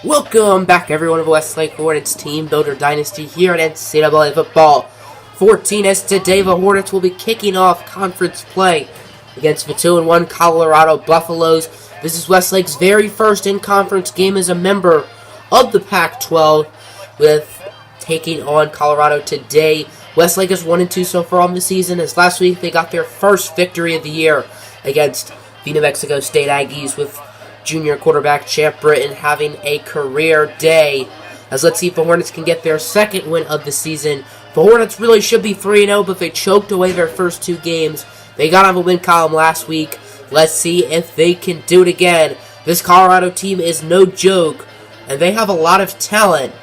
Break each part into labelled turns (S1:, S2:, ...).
S1: Welcome back, everyone, of Westlake Hornets Teambuilder Dynasty here at NCAA Football 14. As today, the Hornets will be kicking off conference play against the 2-1 Colorado Buffaloes. This is Westlake's very first in-conference game as a member of the Pac-12, with taking on Colorado today. Westlake is 1-2 so far on the season, as last week they got their first victory of the year against the New Mexico State Aggies, with junior quarterback Champ Britton having a career day. As let's see if the Hornets can get their second win of the season. The Hornets really should be 3-0, but they choked away their first two games. They got on the win column last week. Let's see if they can do it again. This Colorado team is no joke, and they have a lot of talent.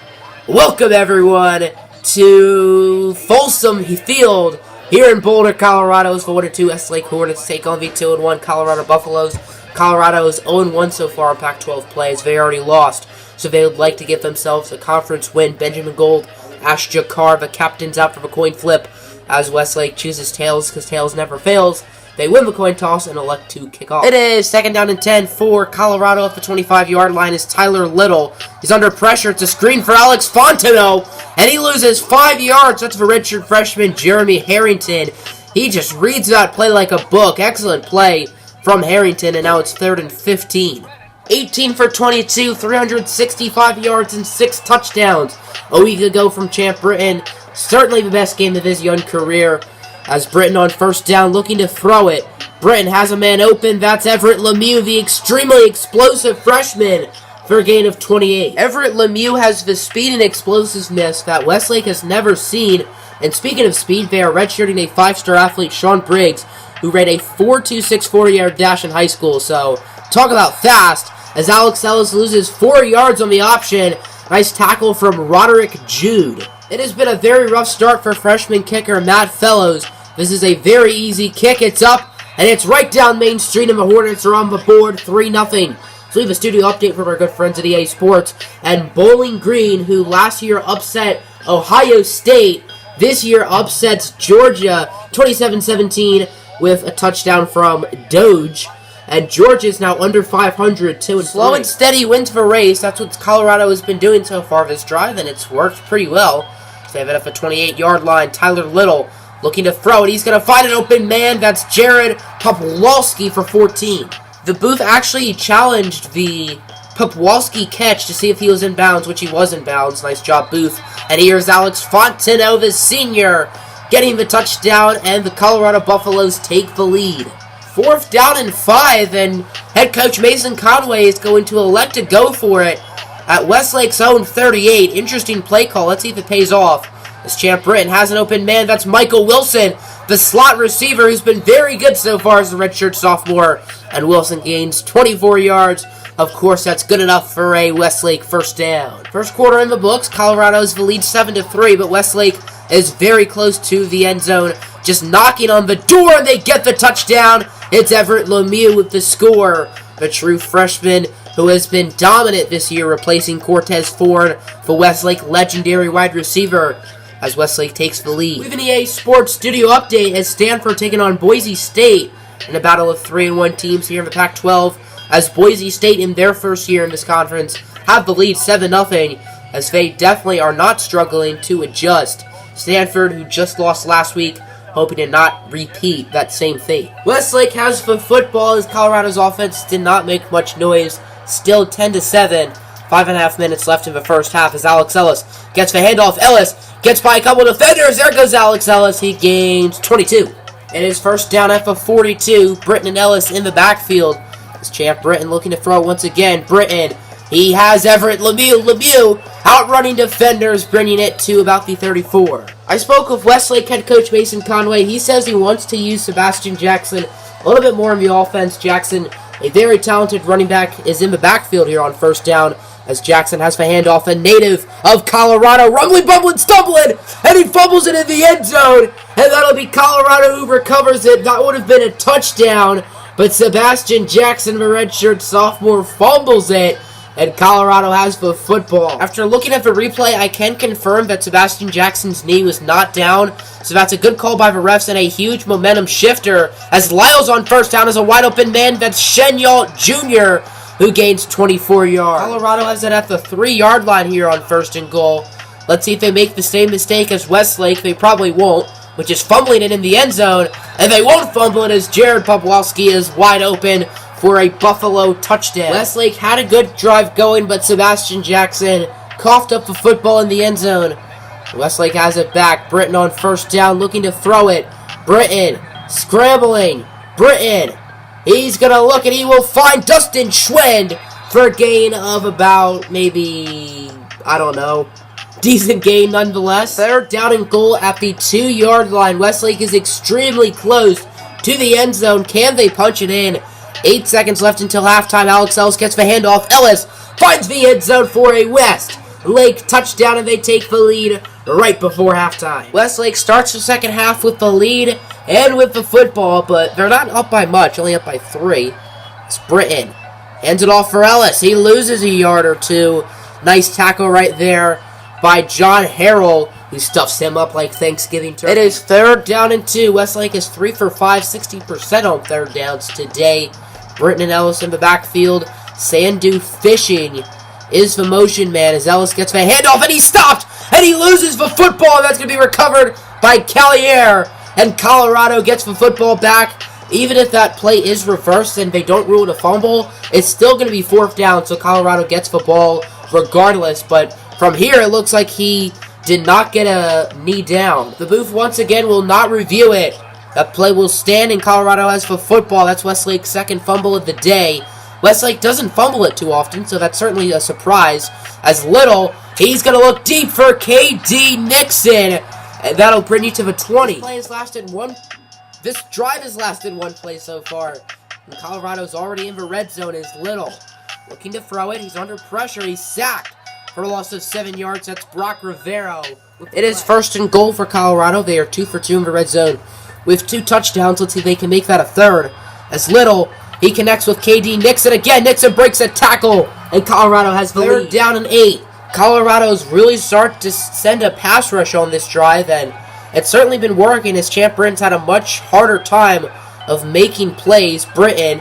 S1: Welcome, everyone, to Folsom Field here in Boulder, Colorado. As the 1-2 Westlake Hornets take on the 2-1 Colorado Buffaloes. Colorado is 0-1 so far in Pac-12 play, as they already lost, so they would like to give themselves a conference win. Benjamin Gold, Ash Jakar, the captains out for the coin flip, as Westlake chooses tails because tails never fails. They win the coin toss and elect to kick off. It is second down and 10 for Colorado at the 25-yard line as Tyler Little. He's under pressure. It's a screen for Alex Fontenot, and he loses 5 yards. That's for redshirt freshman Jeremy Harrington. He just reads that play like a book. Excellent play from Harrington, and now it's 3rd and 15. 18 for 22, 365 yards and 6 touchdowns a week ago from Champ Britton. Certainly the best game of his young career, as Britton on first down looking to throw it. Britton has a man open. That's Everett Lemieux, the extremely explosive freshman, for a gain of 28. Everett Lemieux has the speed and explosiveness that Westlake has never seen. And speaking of speed, they are redshirting a 5-star athlete, Sean Briggs, who ran a 4.26 40-yard dash in high school. So, talk about fast, as Alex Ellis loses 4 yards on the option. Nice tackle from Roderick Jude. It has been a very rough start for freshman kicker Matt Fellows. This is a very easy kick. It's up, and it's right down Main Street, and the Hornets are on the board, 3-0. So we have a studio update from our good friends at EA Sports. And Bowling Green, who last year upset Ohio State, this year upsets Georgia 27-17 with a touchdown from Doge. And Georgia is now under 500, 2-3. Slow and steady wins the race. That's what Colorado has been doing so far this drive, and it's worked pretty well. So they have it up at 28-yard line. Tyler Little looking to throw it. He's going to find an open man. That's Jared Popwalski for 14. The booth actually challenged the Popwalski catch to see if he was in bounds, which he was in bounds. Nice job, Booth. And here's Alex Fontenot, the senior, getting the touchdown, and the Colorado Buffaloes take the lead. 4th down and 5, and head coach Mason Conway is going to elect to go for it at Westlake's own 38. Interesting play call. Let's see if it pays off. As Champ Britton has an open man. That's Michael Wilson, the slot receiver, who's been very good so far as a redshirt sophomore. And Wilson gains 24 yards. Of course, that's good enough for a Westlake first down. First quarter in the books. Colorado's the lead 7-3, but Westlake is very close to the end zone, just knocking on the door, and they get the touchdown. It's Everett Lemieux with the score, the true freshman who has been dominant this year, replacing Cortez Ford, the Westlake legendary wide receiver, as Westlake takes the lead. We have an EA Sports studio update as Stanford taking on Boise State in a battle of 3-1 teams here in the Pac-12, as Boise State in their first year in this conference have the lead 7-0, as they definitely are not struggling to adjust. Stanford, who just lost last week, hoping to not repeat that same fate. Westlake has the football as Colorado's offense did not make much noise. Still 10-7. 5.5 minutes left in the first half as Alex Ellis gets the handoff. Ellis gets by a couple defenders. There goes Alex Ellis. He gains 22. It is first down at the 42. Britton and Ellis in the backfield. As Champ Britton looking to throw once again. Britton. He has Everett Lemieux. Lemieux outrunning defenders, bringing it to about the 34. I spoke with Westlake head coach Mason Conway. He says he wants to use Sebastian Jackson a little bit more in the offense. Jackson, a very talented running back, is in the backfield here on first down, as Jackson has the handoff, a native of Colorado, rumbling, bumbling, stumbling, and he fumbles it in the end zone, and that'll be Colorado who recovers it. That would have been a touchdown, but Sebastian Jackson, the redshirt sophomore, fumbles it, and Colorado has the football. After looking at the replay, I can confirm that Sebastian Jackson's knee was not down, so that's a good call by the refs and a huge momentum shifter, as Lyle's on first down as a wide open man. That's Shenyalt Jr., who gains 24 yards. Colorado has it at the 3-yard line here on 1st and goal. Let's see if they make the same mistake as Westlake. They probably won't, which is fumbling it in the end zone. And they won't fumble it as Jared Popłowski is wide open for a Buffalo touchdown. Westlake had a good drive going, but Sebastian Jackson coughed up the football in the end zone. Westlake has it back. Britton on 1st down, looking to throw it. Britton scrambling. Britton, he's going to look and he will find Dustin Schwind for a gain of about maybe, I don't know, decent gain nonetheless. 3rd down and goal at the 2-yard line. Westlake is extremely close to the end zone. Can they punch it in? 8 seconds left until halftime. Alex Ellis gets the handoff. Ellis finds the end zone for a Westlake touchdown, and they take the lead right before halftime. Westlake starts the second half with the lead and with the football, but they're not up by much, only up by 3. It's Britton. Hands it off for Ellis. He loses a yard or two. Nice tackle right there by John Harrell, who stuffs him up like Thanksgiving turkey. It is 3rd down and 2. Westlake is 3 for 5, 60% on 3rd downs today. Britton and Ellis in the backfield. Sandu fishing is the motion man as Ellis gets the handoff, and he's stopped, and he loses the football, and that's going to be recovered by Callier, and Colorado gets the football back. Even if that play is reversed and they don't rule it a fumble, it's still going to be 4th down, so Colorado gets the ball regardless. But from here, it looks like he did not get a knee down. The booth once again will not review it. That play will stand, and Colorado has the football. That's Westlake's 2nd fumble of the day. Westlake doesn't fumble it too often, so that's certainly a surprise. As Little, he's going to look deep for K.D. Nixon, and that'll bring you to the 20. This drive has lasted 1 play so far, and Colorado's already in the red zone. Is Little looking to throw it. He's under pressure. He's sacked for a loss of 7 yards. That's Brock Rivero. It is 1st and goal for Colorado. They are 2 for 2 in the red zone with 2 touchdowns. Let's see if they can make that a 3rd. As Little, he connects with K.D. Nixon again. Nixon breaks a tackle, and Colorado has the lead. 3rd down and 8. Colorado's really started to send a pass rush on this drive, and it's certainly been working as Champ Britton's had a much harder time of making plays. Britton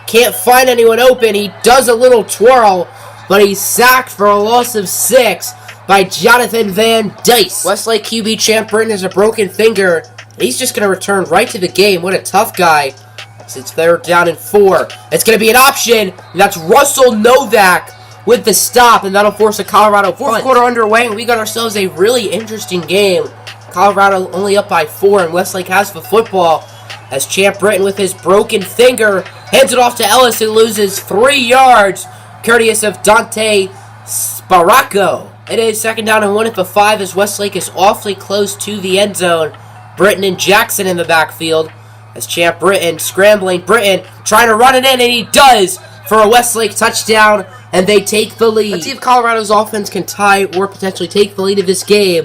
S1: can't find anyone open. He does a little twirl, but he's sacked for a loss of 6 by Jonathan Van Dice. Westlake QB Champ Britton has a broken finger. He's just going to return right to the game. What a tough guy. It's 3rd down and 4. It's going to be an option, and that's Russell Novak with the stop, and that'll force a Colorado punt. 4th quarter underway, and we got ourselves a really interesting game. Colorado only up by 4, and Westlake has the football as Champ Britton with his broken finger hands it off to Ellis, who loses 3 yards, courteous of Dante Sparacco. It is 2nd down and 1 at the 5 as Westlake is awfully close to the end zone. Britton and Jackson in the backfield as Champ Britton scrambling. Britton trying to run it in, and he does for a Westlake touchdown, and they take the lead. Let's see if Colorado's offense can tie or potentially take the lead of this game.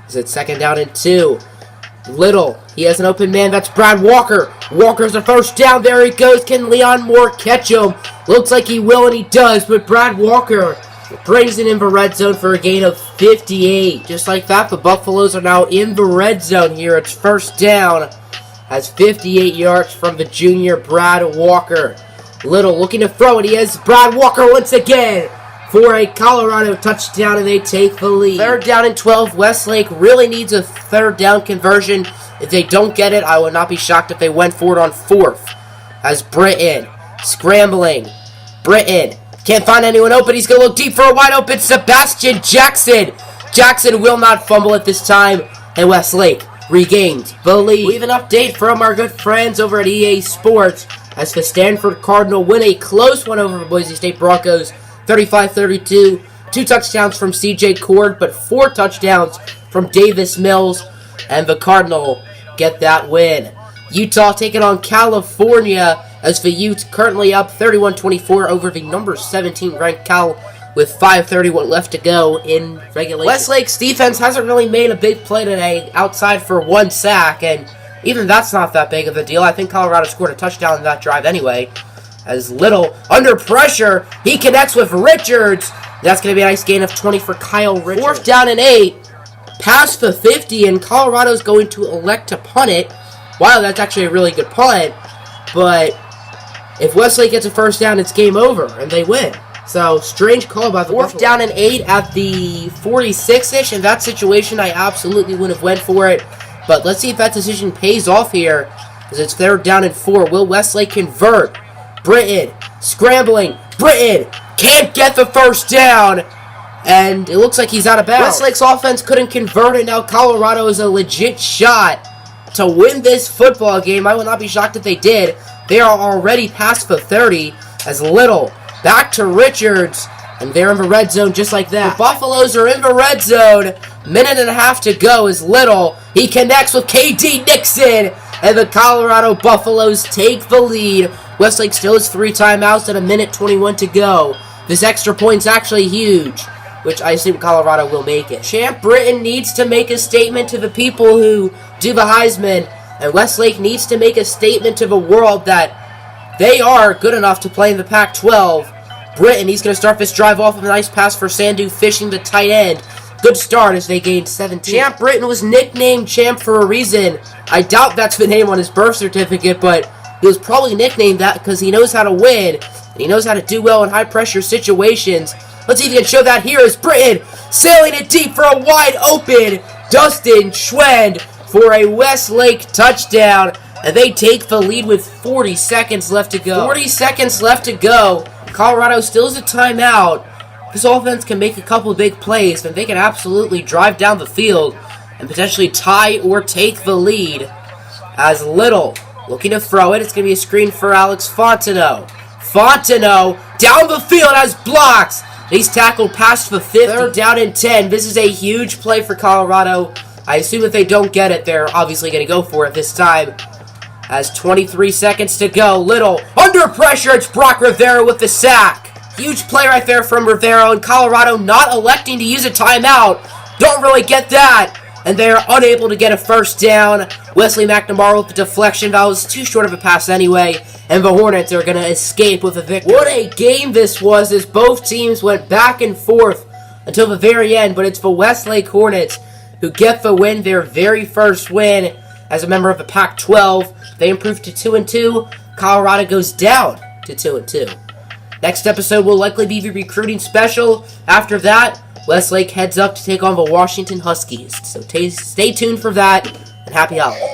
S1: It's 2nd down and 2. Little, he has an open man. That's Brad Walker. Walker's a 1st down. There he goes. Can Leon Moore catch him? Looks like he will, and he does. But Brad Walker brings it in the red zone for a gain of 58. Just like that, the Buffaloes are now in the red zone here. It's 1st down. Has 58 yards from the junior Brad Walker. Little looking to throw it. He has Brad Walker once again for a Colorado touchdown, and they take the lead. 3rd down and 12. Westlake really needs a 3rd down conversion. If they don't get it, I would not be shocked if they went for it on 4th. As Britton scrambling. Britton can't find anyone open. He's going to look deep for a wide open Sebastian Jackson. Jackson will not fumble at this time, and Westlake regains the lead. We have an update from our good friends over at EA Sports as the Stanford Cardinal win a close one over the Boise State Broncos, 35-32. 2 touchdowns from C.J. Cord, but 4 touchdowns from Davis Mills, and the Cardinal get that win. Utah taking on California as the Utes currently up 31-24 over the number 17 ranked Cal with 5:31 left to go in regulation. Westlake's defense hasn't really made a big play today outside for 1 sack, and even that's not that big of a deal. I think Colorado scored a touchdown in that drive anyway. As Little, under pressure, he connects with Richards. That's going to be a nice gain of 20 for Kyle Richards. 4th down and 8, past the 50, and Colorado's going to elect to punt it. Wow, that's actually a really good punt, but If Westlake gets a first down, it's game over, and they win. So, strange call by the fourth down and 8 at the 46-ish. In that situation, I absolutely wouldn't have went for it. But let's see if that decision pays off here, as it's 3rd down and 4. Will Westlake convert? Britton, scrambling. Britton can't get the first down, and it looks like he's out of bounds. Westlake's offense couldn't convert it. Now Colorado is a legit shot to win this football game. I would not be shocked if they did. They are already past the 30, as Little back to Richards, and they're in the red zone just like that. The Buffaloes are in the red zone. Minute and a half to go is Little. He connects with K.D. Nixon, and the Colorado Buffaloes take the lead. Westlake still has 3 timeouts and 1:21 to go. This extra point's actually huge, which I assume Colorado will make it. Champ Britton needs to make a statement to the people who do the Heisman, and Westlake needs to make a statement to the world that they are good enough to play in the Pac-12. Britton, he's going to start this drive off with a nice pass for Sandu, fishing the tight end. Good start as they gained 17. Champ Britton was nicknamed Champ for a reason. I doubt that's the name on his birth certificate, but he was probably nicknamed that because he knows how to win, and he knows how to do well in high-pressure situations. Let's see if he can show that here as Britton sailing it deep for a wide-open Dustin Schwend for a Westlake touchdown. And they take the lead with 40 seconds left to go. 40 seconds left to go. Colorado still has a timeout. This offense can make a couple of big plays, and they can absolutely drive down the field and potentially tie or take the lead. As Little looking to throw it. It's going to be a screen for Alex Fontenot. Fontenot down the field has blocks. He's tackled past the 50. 3rd down and 10. This is a huge play for Colorado. I assume if they don't get it, they're obviously going to go for it this time. As 23 seconds to go. Little under pressure. It's Brock Rivera with the sack. Huge play right there from Rivera, and Colorado not electing to use a timeout. Don't really get that. And they are unable to get a first down. Wesley McNamara with the deflection. That was too short of a pass anyway. And the Hornets are going to escape with a victory. What a game this was, as both teams went back and forth until the very end. But it's the Westlake Hornets who get the win, their very first win as a member of the Pac-12. They improved to 2-2. Colorado goes down to 2-2. Next episode will likely be the recruiting special. After that, Westlake heads up to take on the Washington Huskies. So stay tuned for that, and happy holidays.